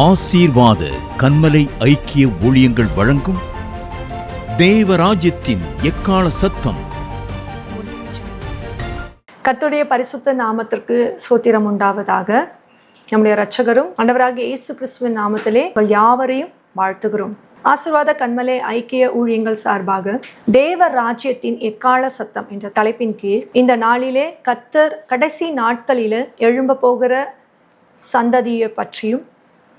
ஆசீர்வாத கன்மலை ஐக்கிய ஊழியங்கள் வழங்கும் தேவராஜ்யத்தின் எக்கால சத்தம். கர்த்தருடைய பரிசுத்த நாமத்திற்கு ஸ்தோத்திரம் உண்டாவதாக. நம்முடைய இரட்சகரும் ஆண்டவராகிய இயேசு கிறிஸ்துவின் நாமத்திலே யாவரையும் வாழ்த்துகிறோம். ஆசீர்வாத கன்மலை ஐக்கிய ஊழியங்கள் சார்பாக தேவ ராஜ்யத்தின் எக்கால சத்தம் என்ற தலைப்பின் கீழ் இந்த நாளிலே கர்த்தர் கடைசி நாட்களில் எழும்ப போகிற சந்ததியை பற்றியும்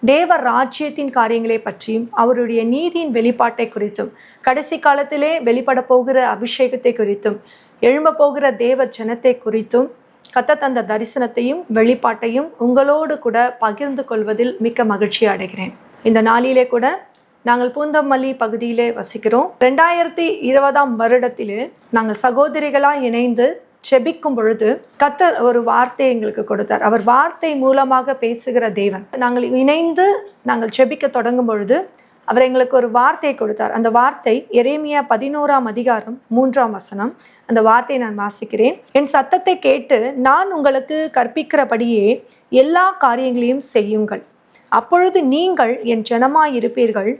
தேவ ராஜ்யத்தின் காரியங்களை பற்றியும் அவருடைய நீதியின் வெளிப்பாட்டை குறித்தும் கடைசி காலத்திலே வெளிப்பட போகிற அபிஷேகத்தை குறித்தும் எழும்ப போகிற தேவ ஜனத்தை குறித்தும் கர்த்தர் தந்த தரிசனத்தையும் வெளிப்பாட்டையும் உங்களோடு கூட பகிர்ந்து கொள்வதில் மிக்க மகிழ்ச்சி அடைகிறேன். இந்த நாளிலே கூட நாங்கள் பூந்தமல்லி பகுதியிலே வசிக்கிறோம். 2020 வருடத்திலே நாங்கள் சகோதரிகளாக இணைந்து செபிக்கும் பொழுது கர்த்தர் ஒரு வார்த்தை எங்களுக்கு கொடுத்தார். அவர் வார்த்தை மூலமாக பேசுகிற தேவன். நாங்கள் இணைந்து நாங்கள் செபிக்க தொடங்கும் பொழுது அவர் எங்களுக்கு ஒரு வார்த்தையை கொடுத்தார். அந்த வார்த்தை எரேமியா 11:3 அந்த வார்த்தையை நான் வாசிக்கிறேன். என் சத்தத்தை கேட்டு நான் உங்களுக்கு கற்பிக்கிறபடியே எல்லா காரியங்களையும் செய்யுங்கள், அப்பொழுது நீங்கள் என் ஜனமாயிருப்பீர்கள்,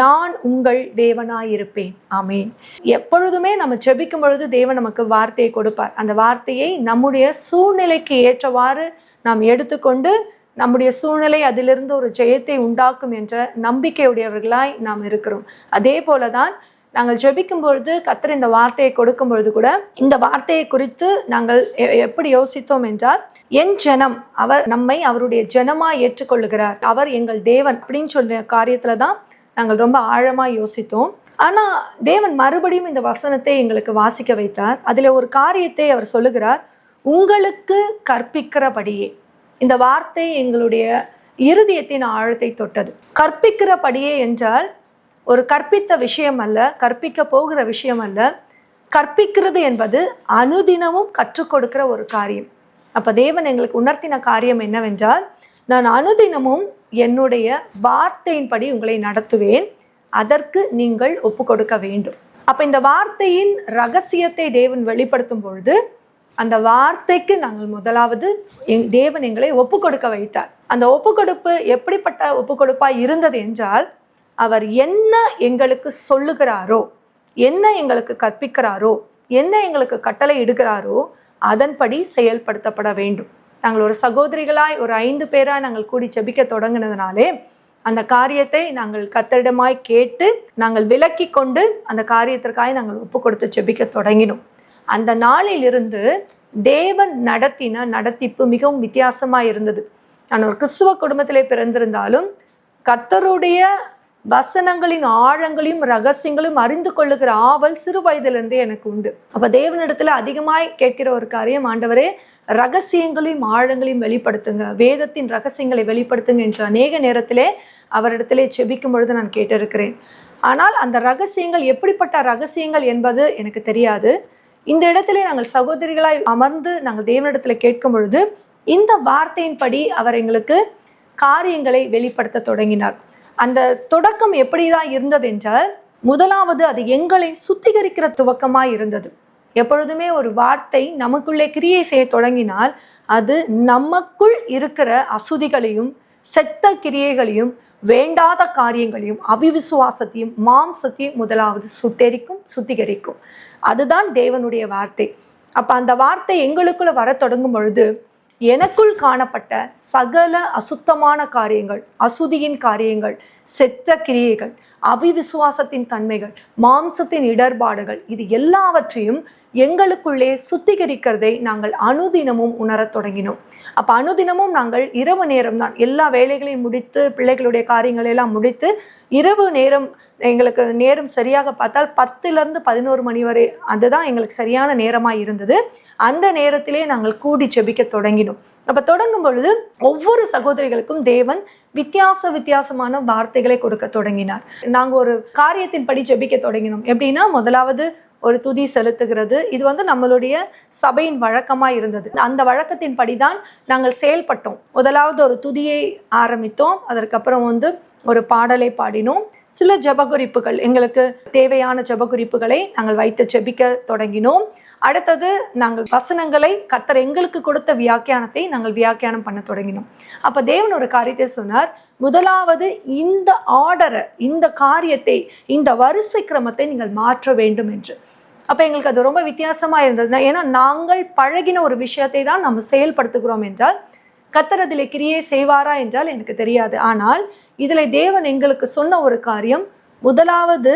நான் உங்கள் தேவனாயிருப்பேன். ஆமேன். எப்பொழுதுமே நம்ம ஜெபிக்கும் பொழுது தேவன் நமக்கு வார்த்தையை கொடுப்பார். அந்த வார்த்தையை நம்முடைய சூழ்நிலைக்கு ஏற்றவாறு நாம் எடுத்துக்கொண்டு நம்முடைய சூழ்நிலை அதிலிருந்து ஒரு ஜெயத்தை உண்டாக்கும் என்ற நம்பிக்கையுடையவர்களாய் நாம் இருக்கிறோம். அதே போலதான் நாங்கள் ஜெபிக்கும் பொழுது கர்த்தர் இந்த வார்த்தையை கொடுக்கும் பொழுது கூட இந்த வார்த்தையை குறித்து நாங்கள் எப்படி யோசித்தோம் என்றால், என் ஜனம், அவர் நம்மை அவருடைய ஜனமாய் ஏற்றுக்கொள்ளுகிறார், அவர் எங்கள் தேவன் அப்படின்னு சொல்ற காரியத்துல தான் நாங்கள் ரொம்ப ஆழமாக யோசித்தோம். ஆனால் தேவன் மறுபடியும் இந்த வசனத்தை எங்களுக்கு வாசிக்க வைத்தார். அதில் ஒரு காரியத்தை அவர் சொல்லுகிறார், உங்களுக்கு கற்பிக்கிறபடியே. இந்த வார்த்தை எங்களுடைய இருதயத்தின் ஆழத்தை தொட்டது. கற்பிக்கிறபடியே என்றால் ஒரு கற்பித்த விஷயம் அல்ல, கற்பிக்க போகிற விஷயம் அல்ல. கற்பிக்கிறது என்பது அனுதினமும் கற்றுக் கொடுக்கிற ஒரு காரியம். அப்போ தேவன் எங்களுக்கு உணர்த்தின காரியம் என்னவென்றால், நான் அனுதினமும் என்னுடைய வார்த்தையின்படி உங்களை நடத்துவேன், அதற்கு நீங்கள் ஒப்பு கொடுக்க வேண்டும். அப்போ இந்த வார்த்தையின் ரகசியத்தை தேவன் வெளிப்படுத்தும் பொழுது அந்த வார்த்தைக்கு நாங்கள் முதலாவது தேவன் எங்களை ஒப்பு கொடுக்க வைத்தார். அந்த ஒப்பு கொடுப்பு எப்படிப்பட்ட ஒப்பு கொடுப்பாய் இருந்தது என்றால், அவர் என்ன எங்களுக்கு சொல்லுகிறாரோ, என்ன எங்களுக்கு கற்பிக்கிறாரோ, என்ன எங்களுக்கு கட்டளை இடுகிறாரோ அதன்படி செயல்படுத்தப்பட வேண்டும். நாங்கள் ஒரு சகோதரிகளாய் ஒரு 5 பேராக நாங்கள் கூடி ஜெபிக்க தொடங்கினதுனாலே அந்த காரியத்தை நாங்கள் கர்த்தரிடமாய் கேட்டு நாங்கள் விலக்கி கொண்டு அந்த காரியத்திற்காக நாங்கள் ஒப்பு கொடுத்து ஜெபிக்க தொடங்கினோம். அந்த நாளிலிருந்து தேவன் நடத்தின நடத்திப்பு மிகவும் வித்தியாசமாக இருந்தது. நான் ஒரு கிறிஸ்துவ குடும்பத்திலே பிறந்திருந்தாலும் கர்த்தருடைய வசனங்களின் ஆழங்களையும் ரகசியங்களையும் அறிந்து கொள்ளுகிற ஆவல் சிறு வயதிலிருந்தே எனக்கு உண்டு. அப்போ தேவனிடத்துல அதிகமாய் கேட்கிற ஒரு காரியம், ஆண்டவரே ரகசியங்களையும் ஆழங்களையும் வெளிப்படுத்துங்க, வேதத்தின் ரகசியங்களை வெளிப்படுத்துங்க என்று அநேக நேரத்திலே அவரிடத்திலே செபிக்கும் பொழுது நான் கேட்டிருக்கிறேன். ஆனால் அந்த ரகசியங்கள் எப்படிப்பட்ட ரகசியங்கள் என்பது எனக்கு தெரியாது. இந்த இடத்திலே நாங்கள் சகோதரிகளாய் அமர்ந்து நாங்கள் தேவனிடத்துல கேட்கும் பொழுது இந்த வார்த்தையின்படி அவர் எங்களுக்கு காரியங்களை வெளிப்படுத்த தொடங்கினார். அந்த தொடக்கம் எப்படிதான் இருந்தது என்றால், முதலாவது அது எங்களை சுத்திகரிக்கிற துவக்கமாக இருந்தது. எப்பொழுதுமே ஒரு வார்த்தை நமக்குள்ளே கிரியை செய்ய தொடங்கினால் அது நமக்குள் இருக்கிற அசுதிகளையும் செத்த கிரியைகளையும் வேண்டாத காரியங்களையும் அவிவிசுவாசத்தையும் மாம்சத்தையும் முதலாவது சுத்திகரிக்கும். அதுதான் தேவனுடைய வார்த்தை. அப்போ அந்த வார்த்தை எங்களுக்குள்ள வர தொடங்கும் பொழுது எனக்குள் காணப்பட்ட சகல அசுத்தமான காரியங்கள், அசுதியின் காரியங்கள், செத்த கிரியைகள், அவிவிசுவாசத்தின் தன்மைகள், மாம்சத்தின் இடர்பாடுகள், இது எல்லாவற்றையும் எங்களுக்குள்ளே சுத்திகரிக்கிறதை நாங்கள் அனுதினமும் உணரத் தொடங்கினோம். அப்போ அனுதினமும் நாங்கள் இரவு நேரம் தான் எல்லா வேலைகளையும் முடித்து பிள்ளைகளுடைய காரியங்களெல்லாம் முடித்து இரவு நேரம் எங்களுக்கு நேரம் சரியாக பார்த்தால் 10 to 11 மணி வரை அதுதான் எங்களுக்கு சரியான நேரமாக இருந்தது. அந்த நேரத்திலே நாங்கள் கூடி ஜெபிக்க தொடங்கினோம். அப்போ தொடங்கும் பொழுது ஒவ்வொரு சகோதரிகளுக்கும் தேவன் வித்தியாசமான வார்த்தைகளை கொடுக்க தொடங்கினார். நாங்கள் ஒரு காரியத்தின்படி ஜெபிக்க தொடங்கினோம். எப்படின்னா, முதலாவது ஒரு துதி செலுத்துகிறது. இது நம்மளுடைய சபையின் வழக்கமாக இருந்தது. அந்த வழக்கத்தின் படிதான் நாங்கள் செயல்பட்டோம். முதலாவது ஒரு துதியை ஆரம்பித்தோம். அதற்கப்புறம் ஒரு பாடலை பாடினோம். சில ஜெபகுறிப்புகள், எங்களுக்கு தேவையான ஜெபகுறிப்புகளை நாங்கள் வைத்து ஜெபிக்க தொடங்கினோம். அடுத்தது நாங்கள் வசனங்களை கர்த்தர் எங்களுக்கு கொடுத்த வியாக்கியானத்தை நாங்கள் வியாக்கியானம் பண்ண தொடங்கினோம். அப்போ தேவன் ஒரு காரியத்தை சொன்னார், முதலாவது இந்த ஆர்டரை, இந்த காரியத்தை, இந்த வரிசை கிரமத்தை நீங்கள் மாற்ற வேண்டும் என்று. அப்போ எங்களுக்கு அது ரொம்ப வித்தியாசமாக இருந்தது. ஏன்னா நாங்கள் பழகின ஒரு விஷயத்தை தான் நம்ம செயல்படுத்துகிறோம் என்றால் கர்த்தர் அதிலே கிரியை செய்வாரா என்றால் எனக்கு தெரியாது. ஆனால் இதில் தேவன் எங்களுக்கு சொன்ன ஒரு காரியம், முதலாவது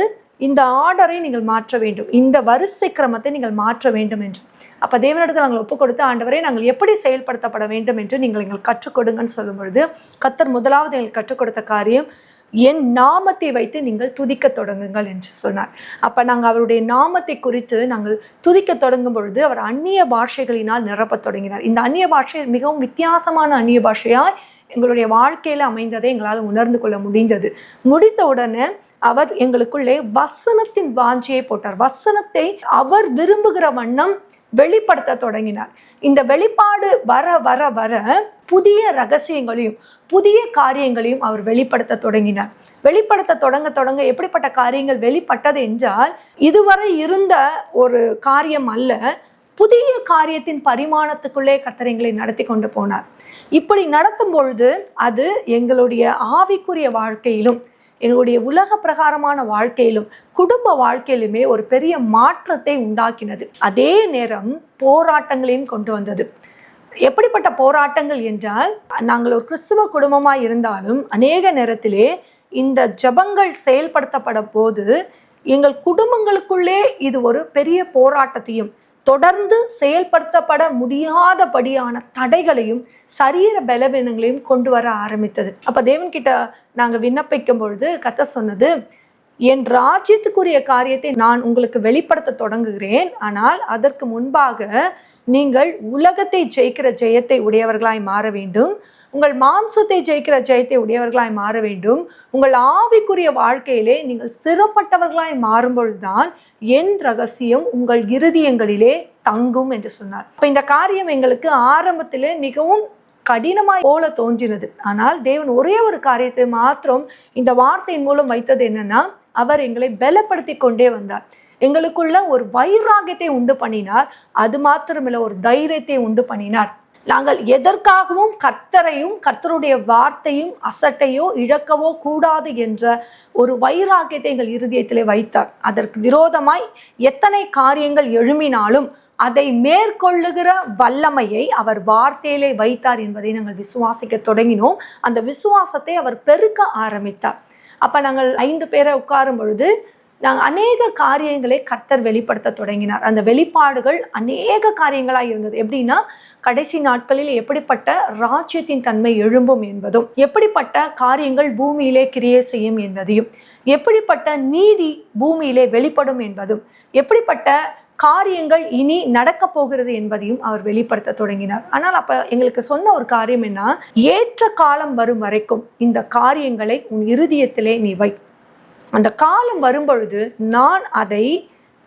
இந்த ஆர்டரை நீங்கள் மாற்ற வேண்டும், இந்த வரிசை கிரமத்தை நீங்கள் மாற்ற வேண்டும் என்று. அப்போ தேவனிடத்தில் நாங்கள் ஒப்பு கொடுத்து, ஆண்டவரே நாங்கள் எப்படி செயல்படுத்தப்பட வேண்டும் என்று நீங்கள் எங்களுக்கு கற்றுக் கொடுங்கன்னு சொல்லும் பொழுது கர்த்தர் முதலாவது எங்களுக்கு கற்றுக் கொடுத்த காரியம், என் நாமத்தை வைத்து நீங்கள் துதிக்க தொடங்குங்கள் என்று சொன்னார். அப்போ நாங்கள் அவருடைய நாமத்தை குறித்து நாங்கள் துதிக்க தொடங்கும் பொழுது அவர் அந்நிய பாஷைகளினால் நிரப்பத் தொடங்கினார். இந்த அந்நிய பாஷை மிகவும் வித்தியாசமான அந்நிய பாஷையாய் எங்களுடைய வாழ்க்கையில் அமைந்ததை எங்களால் உணர்ந்து கொள்ள முடிந்தது. முடித்த உடனே அவர் எங்களுக்குள்ளே வசனத்தின் வாஞ்சியை போட்டார். வசனத்தை அவர் விரும்புகிற வண்ணம் வெளிப்படுத்த தொடங்கினார். இந்த வெளிப்பாடு வர வர வர புதிய ரகசியங்களையும் புதிய காரியங்களையும் அவர் வெளிப்படுத்த தொடங்கினார். வெளிப்படுத்த தொடங்க தொடங்க எப்படிப்பட்ட காரியங்கள் வெளிப்பட்டது என்றால், இதுவரை இருந்த ஒரு காரியம் அல்ல, புதிய காரியத்தின் பரிமாணத்துக்குள்ளே கர்த்தர் எங்களை நடத்தி கொண்டு போனார். இப்படி நடத்தும் பொழுது அது எங்களுடைய ஆவிக்குரிய வாழ்க்கையிலும் எங்களுடைய உலக பிரகாரமான வாழ்க்கையிலும் குடும்ப வாழ்க்கையிலுமே ஒரு பெரிய மாற்றத்தை உண்டாக்கினது. அதே நேரம் போராட்டங்களையும் கொண்டு வந்தது. எப்படிப்பட்ட போராட்டங்கள் என்றால், நாங்கள் ஒரு கிறிஸ்துவ குடும்பமாக இருந்தாலும் அநேக நேரத்திலே இந்த ஜெபங்கள் செயல்படுத்தப்பட போது எங்கள் குடும்பங்களுக்குள்ளே இது ஒரு பெரிய போராட்டத்தையும் தொடர்ந்து செயல்படுத்தப்பட முடியாதபடியான தடைகளையும் சரீர பலவீனங்களையும் கொண்டு வர ஆரம்பித்தது. அப்போ தேவன்கிட்ட நாங்கள் விண்ணப்பிக்கும் பொழுது கர்த்தர் சொன்னது, என் ராஜ்யத்துக்குரிய காரியத்தை நான் உங்களுக்கு வெளிப்படுத்த தொடங்குகிறேன், ஆனால் அதற்கு முன்பாக நீங்கள் உலகத்தை ஜெயிக்கிற ஜெயத்தை உடையவர்களாய் மாற வேண்டும், உங்கள் மாம்சத்தை ஜெயிக்கிற ஜெயத்தை உடையவர்களாய் மாற வேண்டும், உங்கள் ஆவிக்குரிய வாழ்க்கையிலே நீங்கள் ஸ்திரப்பட்டவர்களாய் மாறும்பொழுதுதான் என் ரகசியம் உங்கள் இருதயங்களிலே தங்கும் என்று சொன்னார். அப்போ இந்த காரியம் எங்களுக்கு ஆரம்பத்திலே மிகவும் கடினமாய் போல தோன்றினது. ஆனால் தேவன் ஒரே ஒரு காரியத்தை மாத்திரம் இந்த வார்த்தையின் மூலம் வைத்தது என்னன்னா, அவர் எங்களை பலப்படுத்தி கொண்டே வந்தார். எங்களுக்குள்ள ஒரு வைராகியத்தை உண்டு பண்ணினார். அது மாத்திரமில்லை, ஒரு தைரியத்தை உண்டு பண்ணினார். நாங்கள் எதற்காகவும் கர்த்தரையும் கர்த்தருடைய வார்த்தையும் அசட்டையோ இழக்கவோ கூடாது என்ற ஒரு வைராகியத்தை எங்கள் இருதயத்திலே வைத்தார். அதற்கு விரோதமாய் எத்தனை காரியங்கள் எழும்பினாலும் அதை மேற்கொள்ளுகிற வல்லமையை அவர் வார்த்தையிலே வைத்தார் என்பதை நாங்கள் விசுவாசிக்க தொடங்கினோம். அந்த விசுவாசத்தை அவர் பெருக்க ஆரம்பித்தார். அப்போ நாங்கள் 5 பேரை உட்காரும் பொழுது நாங்கள் அநேக காரியங்களை கர்த்தர் வெளிப்படுத்த தொடங்கினார். அந்த வெளிப்பாடுகள் அநேக காரியங்களாக இருந்தது. எப்படின்னா, கடைசி நாட்களில் எப்படிப்பட்ட ராஜ்யத்தின் தன்மை எழும்பும் என்பதும், எப்படிப்பட்ட காரியங்கள் பூமியிலே கிரியை செய்யும் என்பதையும், எப்படிப்பட்ட நீதி பூமியிலே வெளிப்படும் என்பதும், எப்படிப்பட்ட காரியங்கள் இனி நடக்க போகிறது என்பதையும் அவர் வெளிப்படுத்த தொடங்கினார். ஆனால் அப்ப எங்களுக்கு சொன்ன ஒரு காரியம் என்ன, ஏற்ற காலம் வரும் வரைக்கும் இந்த காரியங்களை உன் இருதயத்திலே நீ வை. அந்த காலம் வரும் பொழுது நான் அதை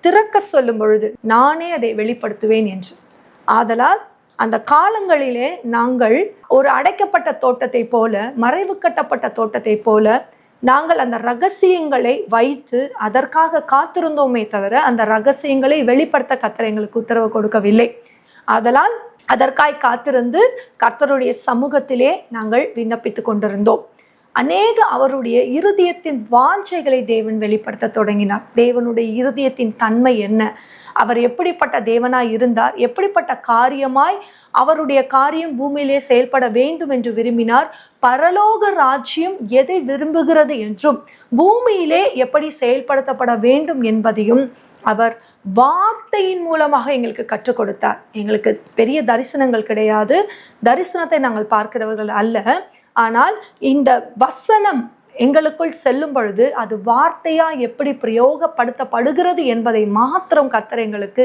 திறக்க சொல்லும் பொழுது நானே அதை வெளிப்படுத்துவேன் என்று. ஆதலால் அந்த காலங்களிலே நாங்கள் ஒரு அடைக்கப்பட்ட தோட்டத்தை போல, மறைவு கட்டப்பட்ட தோட்டத்தை போல நாங்கள் அந்த ரகசியங்களை வைத்து அதற்காக காத்திருந்தோமே தவிர அந்த ரகசியங்களை வெளிப்படுத்த கர்த்தர் எங்களுக்கு உத்தரவு கொடுக்கவில்லை. ஆதலால் அதற்காய் காத்திருந்து கர்த்தருடைய சமூகத்திலே நாங்கள் விண்ணப்பித்து கொண்டிருந்தோம். அநேக அவருடைய இருதயத்தின் வாஞ்சைகளை தேவன் வெளிப்படுத்த தொடங்கினார். தேவனுடைய இருதயத்தின் தன்மை என்ன, அவர் எப்படிப்பட்ட தேவனாய் இருந்தார், எப்படிப்பட்ட காரியமாய் அவருடைய காரியம் பூமியிலே செயல்பட வேண்டும் என்று விரும்பினார், பரலோக ராஜ்யம் எதை விரும்புகிறது என்றும் பூமியிலே எப்படி செயல்படுத்தப்பட வேண்டும் என்பதையும் அவர் வார்த்தையின் மூலமாக எங்களுக்கு கற்றுக் கொடுத்தார். எங்களுக்கு பெரிய தரிசனங்கள் கிடையாது, தரிசனத்தை நாங்கள் பார்க்கிறவர்கள் அல்ல. ஆனால் இந்த வசனம் எங்களுக்குள் செல்லும் பொழுது அது வார்த்தையா எப்படி பிரயோகப்படுத்தப்படுகிறது என்பதை மாத்திரம் கர்த்தர் எங்களுக்கு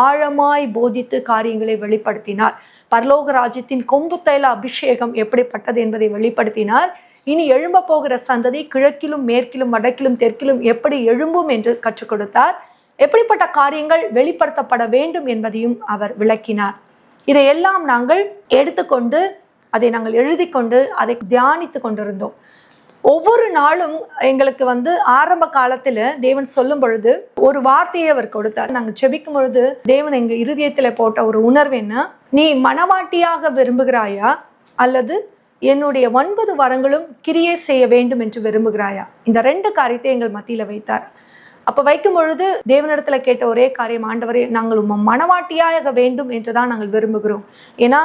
ஆழமாய் போதித்து காரியங்களை வெளிப்படுத்தினார். பரலோக ராஜ்யத்தின் கொம்பு தைல அபிஷேகம் எப்படிப்பட்டது என்பதை வெளிப்படுத்தினார். இனி எழும்ப போகிற சந்ததி கிழக்கிலும் மேற்கிலும் வடக்கிலும் தெற்கிலும் எப்படி எழும்பும் என்று கற்றுக் கொடுத்தார். எப்படிப்பட்ட காரியங்கள் வெளிப்படுத்தப்பட வேண்டும் என்பதையும் அவர் விளக்கினார். இதையெல்லாம் நாங்கள் எடுத்துக்கொண்டு அதை நாங்கள் எழுதி கொண்டு அதை தியானித்து கொண்டிருந்தோம். ஒவ்வொரு நாளும் எங்களுக்கு ஆரம்ப காலத்துல தேவன் சொல்லும் பொழுது ஒரு வார்த்தையை அவர் கொடுத்தார். நாங்கள் செபிக்கும் பொழுது தேவன் எங்க இருதயத்துல போட்ட ஒரு உணர்வு என்ன, நீ மணவாட்டியாக விரும்புகிறாயா அல்லது என்னுடைய 9 வரங்களும் கிரியை செய்ய வேண்டும் என்று விரும்புகிறாயா? இந்த 2 காரியத்தை எங்கள் மத்தியில வைத்தார். அப்ப வைக்கும் பொழுது தேவனிடத்துல கேட்ட ஒரே காரியம், ஆண்டவரே, நாங்கள் மணவாட்டியாக வேண்டும் என்றுதான் நாங்கள் விரும்புகிறோம். ஏன்னா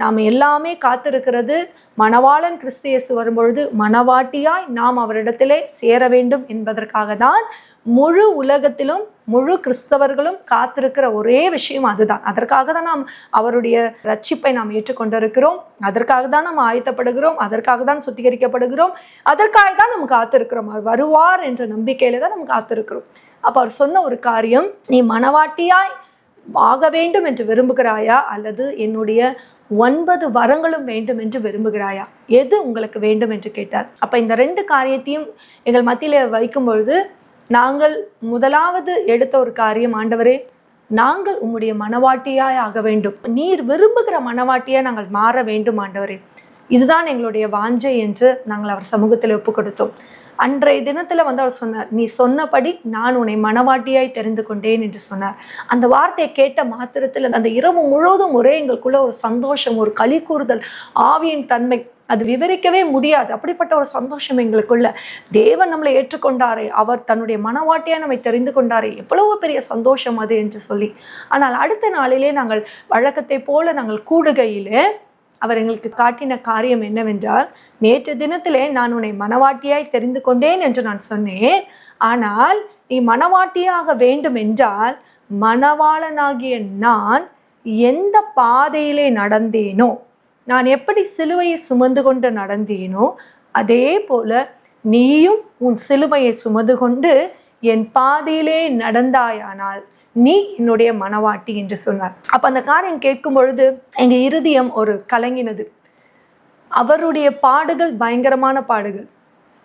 நாம் எல்லாமே காத்திருக்கிறது மணவாளன் கிறிஸ்து இயேசு வரும்பொழுது மணவாட்டியாய் நாம் அவரிடத்திலே சேர வேண்டும் என்பதற்காக தான் முழு உலகத்திலும் முழு கிறிஸ்தவர்களும் காத்திருக்கிற ஒரே விஷயம் அதுதான். அதற்காக தான் நாம் அவருடைய ரட்சிப்பை நாம் ஏற்றுக்கொண்டிருக்கிறோம், அதற்காக தான் நாம் ஆயத்தப்படுகிறோம், அதற்காக தான் சுத்திகரிக்கப்படுகிறோம், அதற்காக தான் நம்ம காத்திருக்கிறோம். அவர் வருவார் என்ற நம்பிக்கையில தான் நம்ம காத்திருக்கிறோம். அப்ப அவர் சொன்ன ஒரு காரியம், நீ மணவாட்டியாய் ஆக வேண்டும் என்று விரும்புகிறாயா அல்லது என்னுடைய 9 வரங்களும் வேண்டும் என்று விரும்புகிறாயா? எது உங்களுக்கு வேண்டும் என்று கேட்டார். அப்ப இந்த 2 காரியத்தையும் எங்கள் மத்தியில வைக்கும் பொழுது நாங்கள் முதலாவது எடுத்த ஒரு காரியம், ஆண்டவரே, நாங்கள் உம்முடைய மணவாட்டியாய் ஆக வேண்டும், நீர் விரும்புகிற மணவாட்டியா நாங்கள் மாற வேண்டும் ஆண்டவரே, இதுதான் எங்களுடைய வாஞ்சை என்று நாங்கள் அவர் சமூகத்தில் ஒப்பு கொடுத்தோம். அன்றைய தினத்துல அவர் சொன்னார், நீ சொன்னபடி நான் உன்னை மணவாட்டியாய் தெரிந்து கொண்டேன் என்று சொன்னார். அந்த வார்த்தையை கேட்ட மாத்திரத்தில் அந்த இரவு முழுவதும் ஒரே எங்களுக்குள்ள ஒரு சந்தோஷம், ஒரு களி கூறுதல், ஆவியின் தன்மை, அது விவரிக்கவே முடியாது. அப்படிப்பட்ட ஒரு சந்தோஷம் எங்களுக்குள்ள. தேவன் நம்மளை ஏற்றுக்கொண்டாரே, அவர் தன்னுடைய மனவாட்டியா நம்மை தெரிந்து கொண்டாரே, எவ்வளவு பெரிய சந்தோஷம் அது என்று சொல்லி. ஆனால் அடுத்த நாளிலே நாங்கள் வழக்கத்தை போல நாங்கள் கூடுகையிலே அவர் எங்களுக்கு காட்டின காரியம் என்னவென்றால், நேற்று தினத்திலே நான் உன்னை மனவாட்டியாய் தெரிந்து கொண்டேன் என்று நான் சொன்னேன், ஆனால் நீ மனவாட்டியாக வேண்டும் என்றால் மணவாளனாகிய நான் எந்த பாதையிலே நடந்தேனோ, நான் எப்படி சிலுவையை சுமந்து கொண்டு நடந்தேனோ அதே போல நீயும் உன் சிலுவையை சுமந்து கொண்டு என் பாதையிலே நடந்தாயானால் நீ என்னுடைய மணவாட்டி என்று சொன்னார். அப்ப அந்த காரியம் கேட்கும் பொழுது எங்க இருதயம் ஒரு கலங்கினது. அவருடைய பாடுகள் பயங்கரமான பாடுகள்.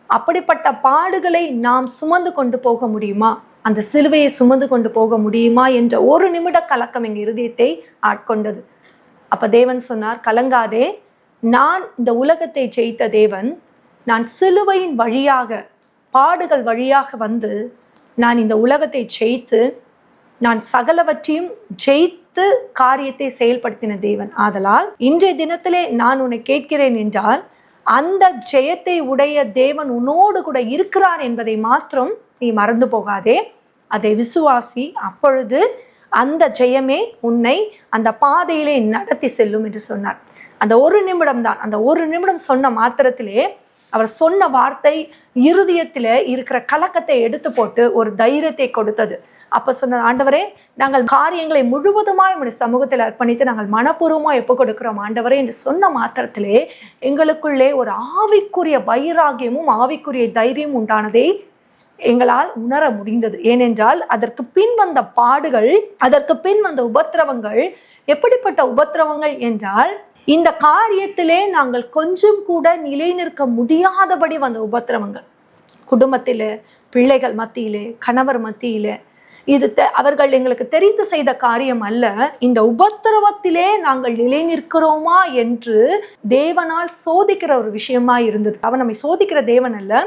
அப்படிப்பட்ட பாடுகளை நாம் சுமந்து கொண்டு போக முடியுமா, அந்த சிலுவையை சுமந்து கொண்டு போக முடியுமா என்ற ஒரு நிமிட கலக்கம் எங்க இருதயத்தை ஆட்கொண்டது. அப்ப தேவன் சொன்னார், கலங்காதே, நான் இந்த உலகத்தை ஜெயித்த தேவன், நான் சிலுவையின் வழியாக பாடுகள் வழியாக நான் இந்த உலகத்தை ஜெயித்து நான் சகலவற்றையும் ஜெயித்து காரியத்தை செயல்படுத்தின தேவன். ஆதலால் இன்றைய தினத்திலே நான் உன்னை கேட்கிறேன் என்றால் அந்த ஜெயத்தை உடைய தேவன் உன்னோடு கூட இருக்கிறார் என்பதை மாத்திரம் நீ மறந்து போகாதே, அதை விசுவாசி. அப்பொழுது அந்த ஜெயமே உன்னை அந்த பாதையிலே நடத்தி செல்லும் என்று சொன்னார். அந்த ஒரு நிமிடம் தான், அந்த ஒரு நிமிடம் சொன்ன மாத்திரத்திலே அவர் சொன்ன வார்த்தை இருதயத்தில் இருக்கிற கலக்கத்தை எடுத்து போட்டு ஒரு தைரியத்தை கொடுத்தது. அப்ப சொன்ன, ஆண்டவரே, நாங்கள் காரியங்களை முழுவதுமாய் உம்முடைய சமூகத்தில் அர்ப்பணித்து நாங்கள் மனப்பூர்வமாக எப்போ கொடுக்கிறோம் ஆண்டவரே என்று சொன்ன மாத்திரத்திலே எங்களுக்குள்ளே ஒரு ஆவிக்குரிய வைராகியமும் ஆவிக்குரிய தைரியமும் உண்டானதை எங்களால் உணர முடிந்தது. ஏனென்றால் அதற்கு பின் வந்த பாடுகள், அதற்கு பின் வந்த உபத்திரவங்கள் எப்படிப்பட்ட உபத்திரவங்கள் என்றால், இந்த காரியத்திலே நாங்கள் கொஞ்சம் கூட நிலை நிற்க முடியாதபடி வந்த உபத்திரவங்கள். குடும்பத்திலே, பிள்ளைகள் மத்தியிலே, கணவர் மத்தியிலே, இது அவர்கள் எங்களுக்கு தெரிந்து செய்த காரியம் அல்ல. இந்த உபத்திரவத்திலே நாங்கள் நிலை நிற்கிறோமா என்று தேவனால் சோதிக்கிற ஒரு விஷயமா இருந்தது. அவர் நம்மை சோதிக்கிற தேவன் அல்ல.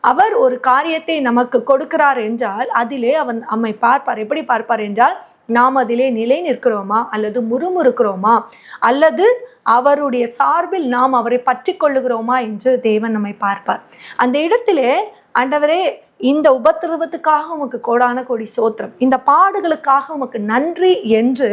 அவர் ஒரு காரியத்தை நமக்கு கொடுக்கிறார் என்றால் அதிலே அவன் நம்மை பார்ப்பார். எப்படி பார்ப்பார் என்றால், நாம் அதிலே நிலை நிற்கிறோமா அல்லது முறுமுறுக்கிறோமா அல்லது அவருடைய சார்பில் நாம் அவரை பற்றி கொள்ளுகிறோமா என்று தேவன் நம்மை பார்ப்பார். அந்த இடத்திலே, ஆண்டவரே, இந்த உபத்திரவத்துக்காக உமக்கு கோடான கோடி சோத்திரம், இந்த பாடுகளுக்காக உமக்கு நன்றி என்று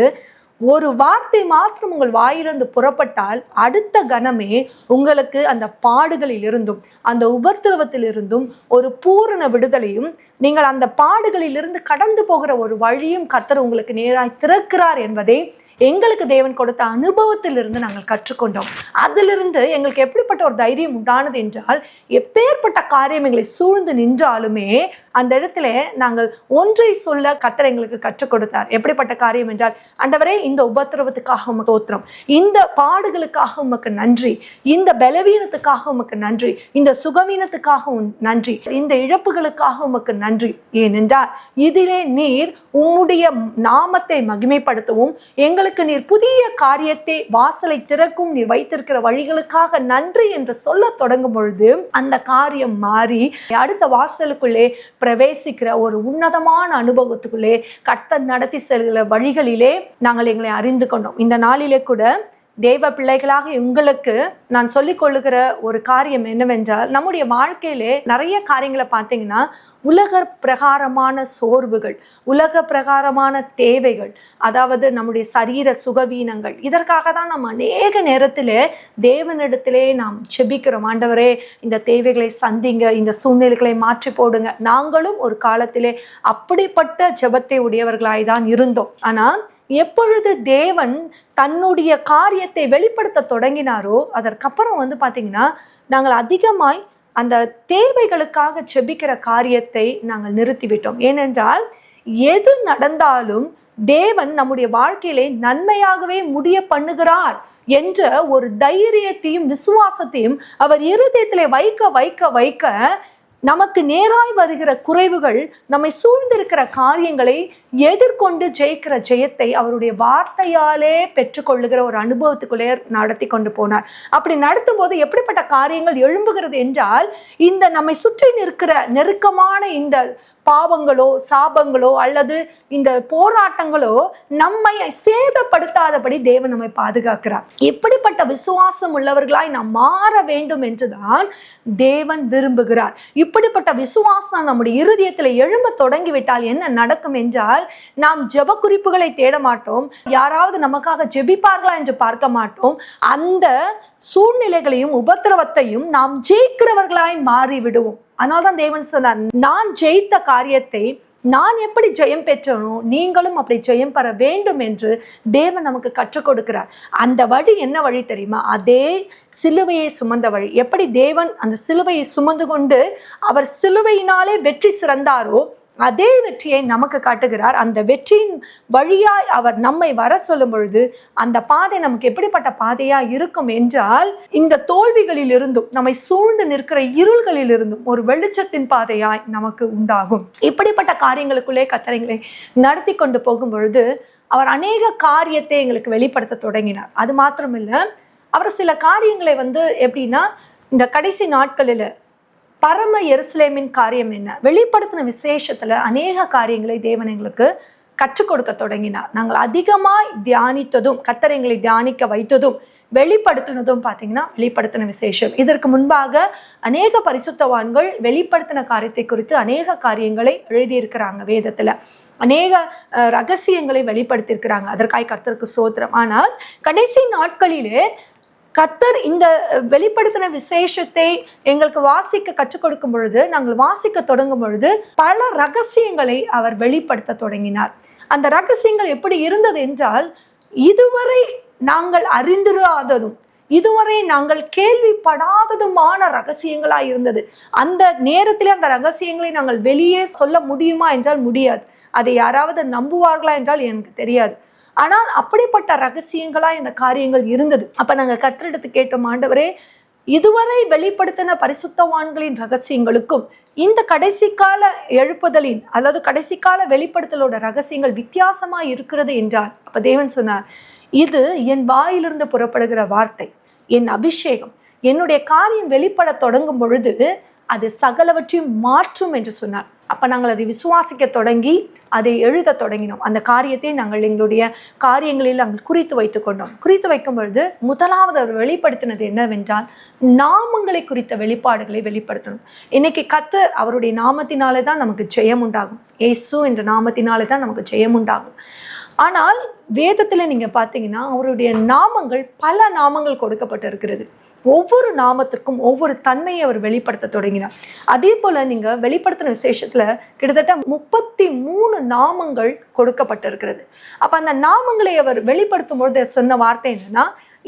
ஒரு வார்த்தை மாத்திரம் உங்கள் வாயிலிருந்து புறப்பட்டால் அடுத்த கணமே உங்களுக்கு அந்த பாடுகளில் இருந்தும் அந்த உபத்திரவத்தில் இருந்தும் ஒரு பூரண விடுதலையும், நீங்கள் அந்த பாடுகளில் இருந்து கடந்து போகிற ஒரு வழியும் கர்த்தர் உங்களுக்கு நேராய் திறக்கிறார் என்பதை எங்களுக்கு தேவன் கொடுத்த அனுபவத்திலிருந்து நாங்கள் கற்றுக்கொண்டோம். அதிலிருந்து எங்களுக்கு எப்படிப்பட்ட ஒரு தைரியம் உண்டானது என்றால், எப்பேற்பட்ட காரியம் எங்களை சூழ்ந்து நின்றாலுமே அந்த இடத்துல நாங்கள் ஒன்றை சொல்ல கர்த்தர் எங்களுக்கு கற்றுக் கொடுத்தார். எப்படிப்பட்ட காரியம் என்றால், ஆண்டவரே, இந்த உபத்திரவத்துக்காக உமக்கு ஸ்தோத்திரம், இந்த பாடுகளுக்காக உமக்கு நன்றி, இந்த பலவீனத்துக்காக உமக்கு நன்றி, இந்த சுகவீனத்துக்காக நன்றி, இந்த இழப்புகளுக்காக உமக்கு நன்றி. ஏனென்றால் இதிலே நீர் உம்முடைய நாமத்தை மகிமைப்படுத்தவும் எங்களுக்கு எங்களுக்கு நீர் புதிய காரியத்தை வாசலை திறக்கும் நீர் வைத்திருக்கிற வழிகளுக்காக நன்றி என்று சொல்ல தொடங்கும் பொழுது அந்த காரியம் மாறி அடுத்த வாசலுக்குள்ளே பிரவேசிக்கிற ஒரு உன்னதமான அனுபவத்துக்குள்ளே கர்த்தர் நடத்தி செல்கிற வழிகளிலே நாங்கள் எங்களை அறிந்து கொண்டோம். இந்த நாளிலே கூட தேவ பிள்ளைகளாக உங்களுக்கு நான் சொல்லிக் கொள்ளுகிற ஒரு காரியம் என்னவென்றால், நம்முடைய வாழ்க்கையிலே நிறைய காரியங்களை பார்த்தீங்கன்னா உலக பிரகாரமான சோர்வுகள், உலக பிரகாரமான தேவைகள், அதாவது நம்முடைய சரீர சுகவீனங்கள், இதற்காக தான் நம்ம அநேக நேரத்திலே தேவனிடத்திலே நாம் செபிக்கிறோம். ஆண்டவரே, இந்த தேவைகளை சந்திங்க, இந்த சூழ்நிலைகளை மாற்றி போடுங்க. நாங்களும் ஒரு காலத்திலே அப்படிப்பட்ட ஜெபத்தை உடையவர்களாய் தான் இருந்தோம். ஆனால் எப்பொழுது தேவன் தன்னுடைய காரியத்தை வெளிப்படுத்த தொடங்கினாரோ அதற்கப்புறம் பார்த்தீங்கன்னா நாங்கள் அதிகமாய் அந்த தேவைகளுக்காக செபிக்கிற காரியத்தை நாங்கள் நிறுத்திவிட்டோம். ஏனென்றால் எது நடந்தாலும் தேவன் நம்முடைய வாழ்க்கையிலே நன்மையாகவே முடிய பண்ணுகிறார் என்ற ஒரு தைரியத்தையும் விசுவாசத்தையும் அவர் இருதயத்திலே வைக்க வைக்க வைக்க நமக்கு நேராய் வருகிற குறைவுகள், நம்மை சூழ்ந்திருக்கிற காரியங்களை எதிர்கொண்டு ஜெயிக்கிற ஜெயத்தை அவருடைய வார்த்தையாலே பெற்றுக்கொள்ளுகிற ஒரு அனுபவத்துக்குள்ளே நடத்தி கொண்டு போனார். அப்படி நடத்தும் போது எப்படிப்பட்ட காரியங்கள் எழும்புகிறது என்றால், இந்த நம்மை சுற்றி நிற்கிற நெருக்கமான இந்த பாவங்களோ சாபங்களோ அல்லது இந்த போராட்டங்களோ நம்மை சேதப்படுத்தாதபடி தேவன் நம்மை பாதுகாக்கிறார். எப்படிப்பட்ட விசுவாசம் உள்ளவர்களாய் நாம் மாற வேண்டும் என்றுதான் தேவன் விரும்புகிறார். இப்படிப்பட்ட விசுவாசம் நம்முடைய இருதயத்தில் எழும்ப தொடங்கிவிட்டால் என்ன நடக்கும் என்றால், நாம் ஜெப குறிப்புகளை தேட மாட்டோம், யாராவது நமக்காக ஜெபிப்பார்களா என்று பார்க்க மாட்டோம். அந்த சூழ்நிலைகளையும் உபத்திரவத்தையும் நாம் ஜெயிக்கிறவர்களாய் மாறிவிடுவோம். அதனால்தான் தேவன் சொன்னார், நான் ஜெயித்த காரியத்தை நான் எப்படி ஜெயம் பெற்றனோ நீங்களும் அப்படி ஜெயம் பெற வேண்டும் என்று தேவன் நமக்கு கற்றுக் கொடுக்கிறார். அந்த வழி என்ன வழி தெரியுமா? அதே சிலுவையை சுமந்த வழி. எப்படி தேவன் அந்த சிலுவையை சுமந்து கொண்டு அவர் சிலுவையினாலே வெற்றி சிறந்தாரோ அதே வெற்றியை நமக்கு காட்டுகிறார். அந்த வெற்றியின் வழியாய் அவர் நம்மை வர சொல்லும் பொழுது அந்த பாதை நமக்கு எப்படிப்பட்ட பாதையா இருக்கும் என்றால், இந்த தோல்விகளில் இருந்தும் நம்மை சூழ்ந்து நிற்கிற இருள்களில் இருந்தும் ஒரு வெளிச்சத்தின் பாதையாய் நமக்கு உண்டாகும். இப்படிப்பட்ட காரியங்களுக்குள்ளே கர்த்தரை நடத்தி கொண்டு போகும் பொழுது அவர் அநேக காரியத்தை எங்களுக்கு வெளிப்படுத்த தொடங்கினார். அது மாத்திரமில்ல, அவர் சில காரியங்களை எப்படின்னா, இந்த கடைசி நாட்களில் பரம எருசலேமின் காரியம் என்ன வெளிப்படுத்தின விசேஷத்துல அநேக காரியங்களை தேவன் எங்களுக்கு கற்றுக் கொடுக்க தொடங்கினார். நாங்கள் அதிகமாய் தியானித்ததும் கர்த்தர் எங்களை தியானிக்க வைத்ததும் வெளிப்படுத்தினதும் பார்த்தீங்கன்னா வெளிப்படுத்தின விசேஷம். இதற்கு முன்பாக அநேக பரிசுத்தவான்கள் வெளிப்படுத்தின காரியத்தை குறித்து அநேக காரியங்களை எழுதியிருக்கிறாங்க. வேதத்துல அநேக ரகசியங்களை வெளிப்படுத்தியிருக்கிறாங்க. அதற்காக கர்த்தருக்கு ஸ்தோத்திரம். ஆனால் கடைசி நாட்களிலே கர்த்தர் இந்த வெளிப்படுத்தின விசேஷத்தை எங்களுக்கு வாசிக்க கற்றுக் கொடுக்கும் பொழுது, நாங்கள் வாசிக்க தொடங்கும் பொழுது பல ரகசியங்களை அவர் வெளிப்படுத்த தொடங்கினார். அந்த ரகசியங்கள் எப்படி இருந்தது என்றால், இதுவரை நாங்கள் அறிந்திராததும் இதுவரை நாங்கள் கேள்விப்படாததுமான ரகசியங்களாய் இருந்தது. அந்த நேரத்திலே அந்த ரகசியங்களை நாங்கள் வெளியே சொல்ல முடியுமா என்றால் முடியாது. அதை யாராவது நம்புவார்களா என்றால் எனக்கு தெரியாது. ஆனால் அப்படிப்பட்ட ரகசியங்களா இந்த காரியங்கள் இருந்தது. அப்ப நாங்க கர்த்தரிடத்து கேட்டோம், ஆண்டவரே, இதுவரை வெளிப்படுத்தின பரிசுத்தவான்களின் ரகசியங்களுக்கும் இந்த கடைசி கால எழுப்புதலின் அல்லது கடைசி கால வெளிப்படுத்தலோட ரகசியங்கள் வித்தியாசமா இருக்கிறது என்றார். அப்ப தேவன் சொன்னார், இது என் வாயிலிருந்து புறப்படுகிற வார்த்தை, என் அபிஷேகம். என்னுடைய காரியம் வெளிப்பட தொடங்கும் பொழுது அது சகலவற்றையும் மாற்றும் என்று சொன்னார். அப்போ நாங்கள் அதை விசுவாசிக்க தொடங்கி அதை எழுத தொடங்கினோம். அந்த காரியத்தை நாங்கள் எங்களுடைய காரியங்களில் நாங்கள் குறித்து வைத்து கொண்டோம். குறித்து வைக்கும் பொழுது முதலாவது அவர் வெளிப்படுத்தினது என்னவென்றால், நாமங்களை குறித்த வெளிப்பாடுகளை வெளிப்படுத்தணும். இன்னைக்கு கர்த்தர் அவருடைய நாமத்தினாலே தான் நமக்கு ஜெயம் உண்டாகும். இயேசு என்ற நாமத்தினாலே தான் நமக்கு ஜெயம் உண்டாகும். ஆனால் வேதத்தில் நீங்கள் பார்த்தீங்கன்னா அவருடைய நாமங்கள் பல நாமங்கள் கொடுக்கப்பட்டு இருக்கிறது. ஒவ்வொரு நாமத்திற்கும் ஒவ்வொரு தன்மையை அவர் வெளிப்படுத்த தொடங்கினார். அதே போல நீங்க வெளிப்படுத்தின விசேஷத்துல கிட்டத்தட்ட 33 நாமங்கள் கொடுக்கப்பட்டிருக்கிறது. அப்ப அந்த நாமங்களை அவர் வெளிப்படுத்தும் பொழுது சொன்ன வார்த்தை என்னன்னா,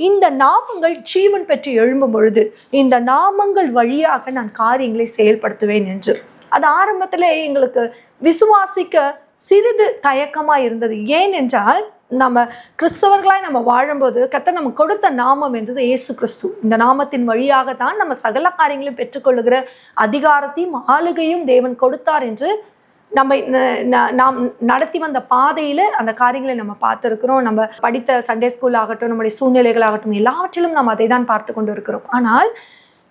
இந்த நாமங்கள் ஜீவன் பெற்று எழும்பும் பொழுது இந்த நாமங்கள் வழியாக நான் காரியங்களை செயல்படுத்துவேன் என்று. அது ஆரம்பத்துல எங்களுக்கு விசுவாசிக்க சிறிது தயக்கமா இருந்தது. ஏன் என்றால், நம்ம கிறிஸ்தவர்களாய் நம்ம வாழும்போது கர்த்தர் நமக்கு கொடுத்த நாமம் என்றது இயேசு கிறிஸ்து. இந்த நாமத்தின் வழியாக தான் நம்ம சகல காரியங்களையும் பெற்றுக்கொள்ளுகிற அதிகாரத்தையும் ஆளுகையும் தேவன் கொடுத்தார் என்று நாம் நடத்தி வந்த பாதையில் அந்த காரியங்களை நம்ம பார்த்துருக்கிறோம். நம்ம படித்த சண்டே ஸ்கூல் ஆகட்டும், நம்முடைய சூழ்நிலைகள் ஆகட்டும், எல்லாவற்றிலும் நம்ம அதை தான் பார்த்து கொண்டு இருக்கிறோம். ஆனால்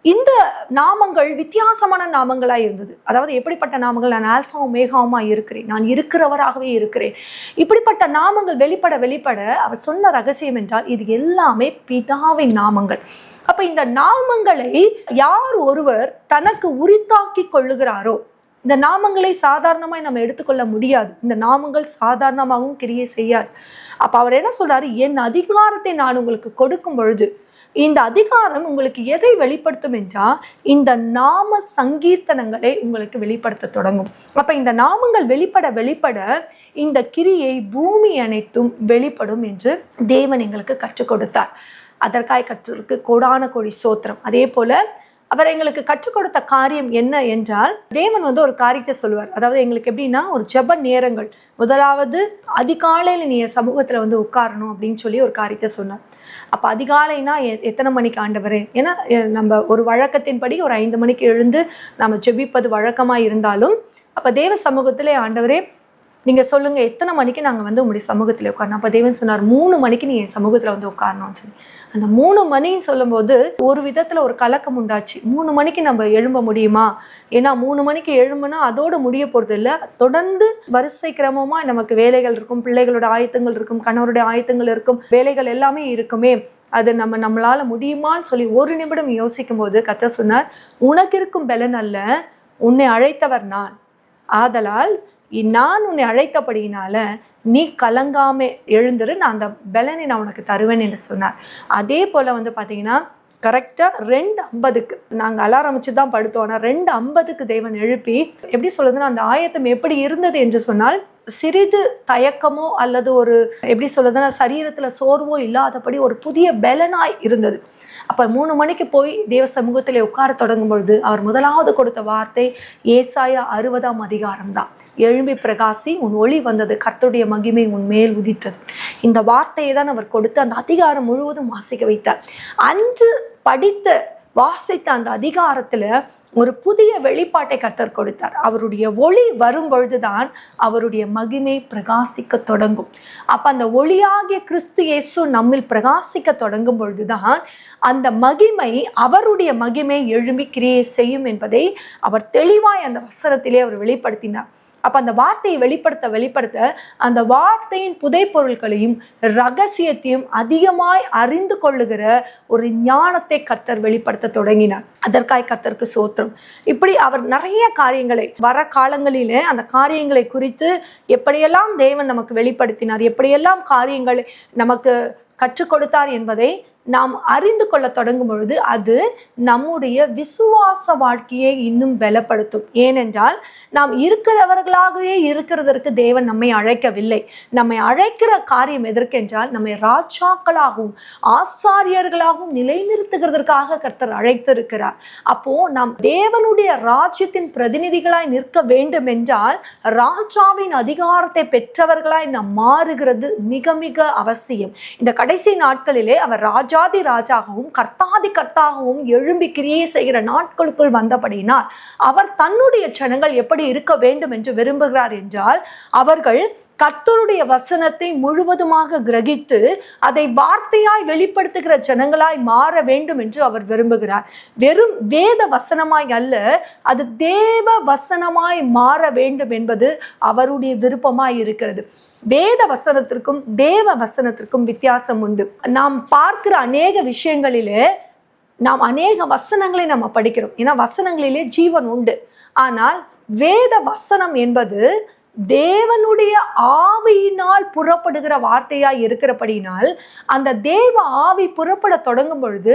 இந்த நாமங்கள் வித்தியாசமான நாமங்களாக இருந்தது. அதாவது எப்படிப்பட்ட நாமங்கள்? நான் ஆல்ஃபா ஒமேகாவுமா இருக்கிறேன், நான் இருக்கிறவராகவே இருக்கிறேன். இப்படிப்பட்ட நாமங்கள் வெளிப்பட அவர் சொன்ன ரகசியம் என்றால் இது எல்லாமே பிதாவின் நாமங்கள். அப்ப இந்த நாமங்களை யார் ஒருவர் தனக்கு உரித்தாக்கி கொள்ளுகிறாரோ, இந்த நாமங்களை சாதாரணமாய் நம்ம எடுத்துக்கொள்ள முடியாது. இந்த நாமங்கள் சாதாரணமாகவும் கிரியை செய்யாது. அப்ப அவர் என்ன சொல்றாரு? என் அதிகாரத்தை நான் உங்களுக்கு கொடுக்கும் பொழுது இந்த அதிகாரம் உங்களுக்கு எதை வெளிப்படுத்தும் என்றால் இந்த நாம சங்கீர்த்தனங்களை உங்களுக்கு வெளிப்படுத்த தொடங்கும். அப்ப இந்த நாமங்கள் வெளிப்பட இந்த கிரியை பூமி அனைத்தும் வெளிப்படும் என்று தேவன் எங்களுக்கு கற்றுக் கொடுத்தார். அதற்காய் கற்றுக்கு கோடான கோடி ஸ்தோத்திரம். அதே போல அவர் எங்களுக்கு கற்றுக் கொடுத்த காரியம் என்ன என்றால், தேவன் ஒரு காரியத்தை சொல்லுவார். அதாவது எங்களுக்கு எப்படின்னா, ஒரு ஜெப நேரங்கள், முதலாவது அதிகாலையில் நீ என் சமூகத்தில் உட்காரணும் அப்படின்னு சொல்லி ஒரு காரியத்தை சொன்னார். அப்போ அதிகாலைனா எத்தனை மணிக்கு ஆண்டவரே? ஏன்னா நம்ம ஒரு வழக்கத்தின்படி ஒரு 5 மணிக்கு எழுந்து நம்ம ஜெபிப்பது வழக்கமாக இருந்தாலும், அப்போ தேவ சமூகத்திலே ஆண்டவரே நீங்கள் சொல்லுங்கள் எத்தனை மணிக்கு நாங்கள் உங்களுடைய சமூகத்தில் உட்காரணும். அப்போ தேவன் சொன்னார் 3 மணிக்கு நீ என் சமூகத்தில் உட்காரணும்னு சொல்லி. அந்த 3 மணின்னு சொல்லும்போது ஒரு விதத்தில் ஒரு கலக்கம் உண்டாச்சு. 3 மணிக்கு நம்ம எழும்ப முடியுமா? ஏன்னா 3 மணிக்கு எழும்புனா அதோடு முடிய போகிறது இல்லை. தொடர்ந்து வரிசை கிரமமாக நமக்கு வேலைகள் இருக்கும், பிள்ளைகளோட ஆயத்தங்கள் இருக்கும், கணவருடைய ஆயத்தங்கள் இருக்கும், வேலைகள் எல்லாமே இருக்குமே. அது நம்மளால முடியுமான்னு சொல்லி ஒரு நிமிடம் யோசிக்கும் போது கர்த்தர் சொன்னார், உனக்கு இருக்கும் பலன் அல்ல, உன்னை அழைத்தவர் நான். ஆதலால் நான் உன்னை அழைத்தபடியினால நீ கலங்காம எழுந்துரு, நான் அந்த பலனை நான் உனக்கு தருவேன் என்று சொன்னார். அதே போல் பார்த்தீங்கன்னா கரெக்டாக 2:50 நாங்கள் அலாரம் வச்சு தான் படுத்தோம். ஆனால் 2:50 தேவன் எழுப்பி எப்படி சொல்லுதுன்னா, அந்த ஆயத்தம் எப்படி இருந்தது என்று சொன்னால், சிறிது தயக்கமோ அல்லது ஒரு எப்படி சொல்லுதுன்னா சரீரத்தில் சோர்வோ இல்லாதபடி ஒரு புதிய பலனாய் இருந்தது. அப்போ 3 மணிக்கு போய் தேவ சமூகத்தில் உட்கார தொடங்கும் பொழுது அவர் முதலாவது கொடுத்த வார்த்தை ஏசாயா 60ஆம் அதிகாரம் தான். எழும்பி பிரகாசி, உன் ஒளி வந்தது, கர்த்தருடைய மகிமை உன் மேல் உதித்தது. இந்த வார்த்தையை தான் அவர் கொடுத்து அந்த அதிகாரம் முழுவதும் வாசிக்க வைத்தார். அன்று வாசித்த அந்த அதிகாரத்துல ஒரு புதிய வெளிப்பாட்டை கர்த்தர் கொடுத்தார். அவருடைய ஒளி வரும் பொழுதுதான் அவருடைய மகிமை பிரகாசிக்க தொடங்கும். அப்ப அந்த ஒளியாகிய கிறிஸ்து இயேசு நம்மில் பிரகாசிக்க தொடங்கும் பொழுதுதான் அந்த மகிமை, அவருடைய மகிமை எழும்பி கிரியை செய்யும் என்பதை அவர் தெளிவாய் அந்த வசனத்திலே அவர் வெளிப்படுத்தினார். அப்ப அந்த வார்த்தையை வெளிப்படுத்த அந்த வார்த்தையின் புதை பொருட்களையும் ரகசியத்தையும் அதிகமாய் அறிந்து கொள்ளுகிற ஒரு ஞானத்தை கர்த்தர் வெளிப்படுத்த தொடங்கினார். அதற்காய் கர்த்தருக்கு ஸ்தோத்திரம். இப்படி அவர் நிறைய காரியங்களை வர காலங்களிலே அந்த காரியங்களை குறித்து எப்படியெல்லாம் தேவன் நமக்கு வெளிப்படுத்தினார், எப்படியெல்லாம் காரியங்களை நமக்கு கற்றுக் கொடுத்தார் என்பதை நாம் அறிந்து கொள்ள தொடங்கும் பொழுது அது நம்முடைய விசுவாச வாழ்க்கையை இன்னும் பலப்படுத்தும். ஏனென்றால் நாம் இருக்கிறவர்களாகவே இருக்கிறதற்கு தேவன் நம்மை அழைக்கவில்லை. நம்மை அழைக்கிற காரியம் எதற்கென்றால் நம்மை ராஜாக்களாகவும் ஆசாரியர்களாகவும் நிலைநிறுத்துகிறதற்காக கர்த்தர் அழைத்திருக்கிறார். அப்போ நாம் தேவனுடைய ராஜ்யத்தின் பிரதிநிதிகளாய் நிற்க வேண்டும் என்றால் ராஜாவின் அதிகாரத்தை பெற்றவர்களாய் நாம் மாறுகிறது மிக மிக அவசியம். இந்த கடைசி நாட்களிலே அவர் ராஜாதி ராஜாகவும் கர்த்தாதி கர்த்தாகவும் எழும்பி கிரியை செய்கிற நாட்களுக்குள் வந்தபடினால் அவர் தன்னுடைய ஜனங்கள் எப்படி இருக்க வேண்டும் என்று விரும்புகிறார் என்றால், அவர்கள் கர்த்தருடைய வசனத்தை முழுவதுமாக கிரகித்து அதை வார்த்தையாய் வெளிப்படுத்துகிற ஜனங்களாய் மாற வேண்டும் என்று அவர் விரும்புகிறார். வெறும் வேத வசனமாய் அல்ல, அது தேவ வசனமாய் மாற வேண்டும் என்பது அவருடைய விருப்பமாய் இருக்கிறது. வேத வசனத்திற்கும் தேவ வசனத்திற்கும் வித்தியாசம் உண்டு. நாம் பார்க்கிற அநேக விஷயங்களிலே நாம் அநேக வசனங்களை நம்ம படிக்கிறோம். ஏன்னா வசனங்களிலே ஜீவன் உண்டு. ஆனால் வேத வசனம் என்பது தேவனுடைய ஆவியினால் புறப்படுகிற வார்த்தையாய் இருக்கிறபடினால் அந்த தேவ ஆவி புறப்பட தொடங்கும் பொழுது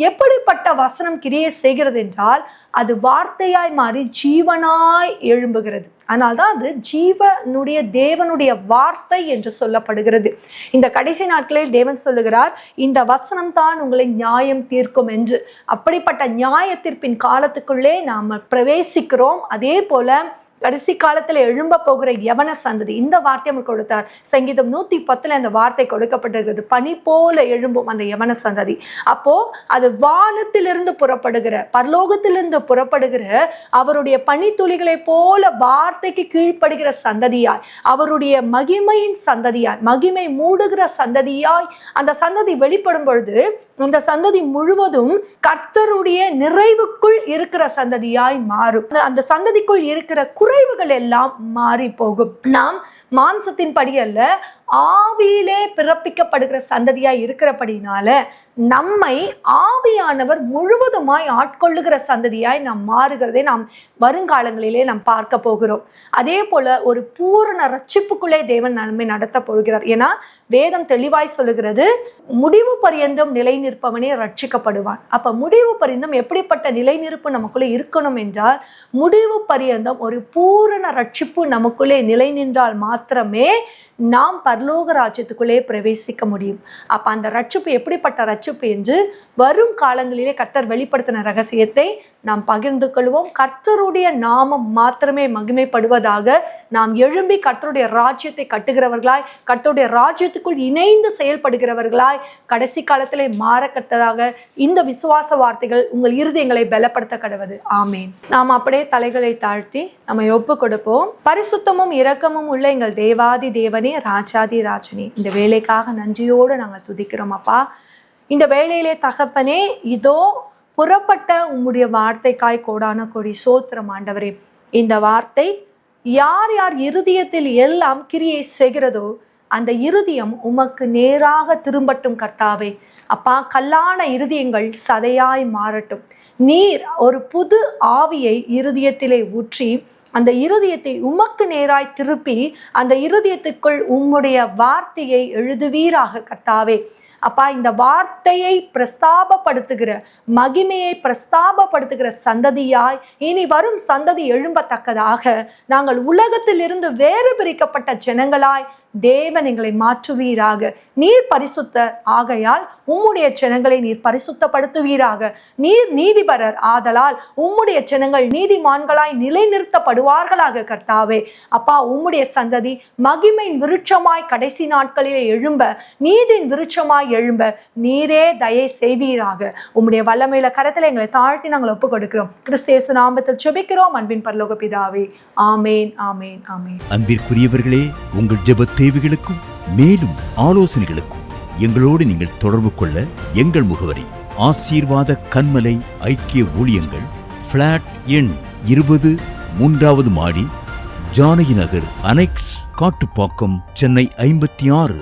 எப்படிப்பட்ட வசனம் கிரியை செய்கிறது என்றால் அது வார்த்தையாய் மாறி ஜீவனாய் எழும்புகிறது. அதனால்தான் அது ஜீவனுடைய தேவனுடைய வார்த்தை என்று சொல்லப்படுகிறது. இந்த கடைசி நாட்களில் தேவன் சொல்லுகிறார், இந்த வசனம் தான் உங்களை நியாயம் தீர்க்கும் என்று. அப்படிப்பட்ட நியாய தீர்ப்பின் காலத்துக்குள்ளே நாம் பிரவேசிக்கிறோம். அதே போல கடைசி காலத்துல எழும்ப போகிற யவன சந்ததி, இந்த வார்த்தை அவர் கொடுத்தார். சங்கீதம் 110 அந்த வார்த்தை கொடுக்கப்பட்டிருக்கிறது. பனி போல எழும்பும் அந்த யவன சந்ததி. அப்போ அது வானத்திலிருந்து புறப்படுகிற, பரலோகத்திலிருந்து புறப்படுகிற அவருடைய பனித்துளிகளை போல வார்த்தைக்கு கீழ்ப்படுகிற சந்ததியாய், அவருடைய மகிமையின் சந்ததியாய், மகிமை மூடுகிற சந்ததியாய் அந்த சந்ததி வெளிப்படும் பொழுது அந்த சந்ததி முழுவதும் கர்த்தருடைய நிறைவுக்குள் இருக்கிற சந்ததியாய் மாறும். அந்த சந்ததிக்குள் இருக்கிற குறைவுகள் எல்லாம் மாறி போகும். நாம் மாம்சத்தின் படி அல்ல, ஆவியிலே பிறப்பிக்கப்படுகிற சந்ததியாய் இருக்கிறபடினால நம்மை ஆவியானவர் முழுவதுமாய் ஆட்கொள்ளுகிற சந்ததியாய் நாம் மாறுகிறதை நாம் வருங்காலங்களிலே நாம் பார்க்க போகிறோம். அதே போல ஒரு பூரண ரட்சிப்புக்குள்ளே தேவன் நம்மை நடத்த போகிறார். ஏன்னா வேதம் தெளிவாய் சொல்லுகிறது, முடிவு பரியந்தம் நிலை நிற்பவனே ரட்சிக்கப்படுவான். அப்ப முடிவு பரியந்தம் எப்படிப்பட்ட நிலை நிற்பு நமக்குள்ளே இருக்கணும் என்றால், முடிவு பரியந்தம் ஒரு பூரண ரட்சிப்பு நமக்குள்ளே நிலை நின்றால் மாத்திரமே நாம் பரலோக ராஜ்யத்துக்குள்ளே பிரவேசிக்க முடியும். அப்ப அந்த ரட்சிப்பு எப்படிப்பட்ட ரட்சிப்பு என்று வரும் காலங்களிலே கர்த்தர் வெளிப்படுத்தின ரகசியத்தை நாம் பகிர்ந்து கொள்வோம். கர்த்தருடைய நாமம் மாத்திரமே மகிமைப்படுவதாக நாம் எழும்பி கர்த்தருடைய ராஜ்யத்தை கட்டுகிறவர்களாய், கர்த்தருடைய ராஜ்யத்துக்குள் இணைந்து செயல்படுகிறவர்களாய் கடைசி காலத்திலே மாறக்கட்டதாக இந்த விசுவாச வார்த்தைகள் உங்கள் இருதயங்களை பலப்படுத்த கடவது. ஆமேன். நாம் அப்படியே தலைகளை தாழ்த்தி நம்மை ஒப்பு கொடுப்போம். பரிசுத்தமும் இரக்கமும் உள்ள எங்கள் தேவாதி தேவனே, ராஜாதி ராஜனே, இந்த வேலைக்காக நன்றியோடு நாங்கள் துதிக்கிறோம் அப்பா. இந்த வேலையிலே தகப்பனே, இதோ புறப்பட்ட உம்முடைய வார்த்தைக்காய் கோடான கோடி சோத்திரம் ஆண்டவரே. இந்த வார்த்தை யார் யார் இருதயத்தில் எல்லாம் கிரியை செய்கிறதோ அந்த இருதயம் உமக்கு நேராக திரும்பட்டும் கர்த்தாவே. அப்பா, கல்லான இருதயங்கள் சதையாய் மாறட்டும். நீர் ஒரு புது ஆவியை இருதயத்திலே ஊற்றி அந்த இருதயத்தை உமக்கு நேராய் திருப்பி அந்த இருதயத்துக்குள் உம்முடைய வார்த்தையை எழுதுவீராக கர்த்தாவே. அப்பா, இந்த வார்த்தையை பிரஸ்தாபப்படுத்துகிற, மகிமையை பிரஸ்தாபப்படுத்துகிற சந்ததியாய் இனி வரும் சந்ததி எழும்பத்தக்கதாக நாங்கள் உலகத்தில் இருந்து வேறு பிரிக்கப்பட்ட ஜனங்களாய் தேவன் எங்களை மாற்றுவீராக. நீர் பரிசுத்தர் ஆகையால் உம்முடைய ஜனங்களை நீர் பரிசுத்தப்படுத்துவீராக. நீர் நீதிபரர் ஆதலால் உம்முடைய ஜனங்கள் நீதிமான்களாய் நிலைநிறுத்தப்படுவார்களாக கர்த்தாவே. அப்பா, உம்முடைய சந்ததி மகிமையின் விருட்சமாய் கடைசி நாட்களிலே எழும்ப, நீதியின் விருட்சமாய் எழும்ப நீரே தயை செய்வீராக. உம்முடைய வல்லமையில கரத்தில் எங்களை தாழ்த்தி நாங்கள் ஒப்புக் கொடுக்கிறோம். கிறிஸ்து இயேசு நாமத்தில் ஜெபிக்கிறோம் அன்பின் பரலோக பிதாவே. ஆமேன், ஆமேன், ஆமேன். அன்பிற்குரியவர்களே, உங்கள் ஜெப தேவைகளுக்கும் மேலும் ஆலோசனைகளுக்கும் எங்களோடு நீங்கள் தொடர்பு கொள்ள எங்கள் முகவரி: ஆசீர்வாத கன்மலை ஐக்கிய ஊழியங்கள், பிளாட் எண் 20, 3வது மாடி, ஜானகி நகர், அனெக்ஸ், காட்டுப்பாக்கம், சென்னை 56.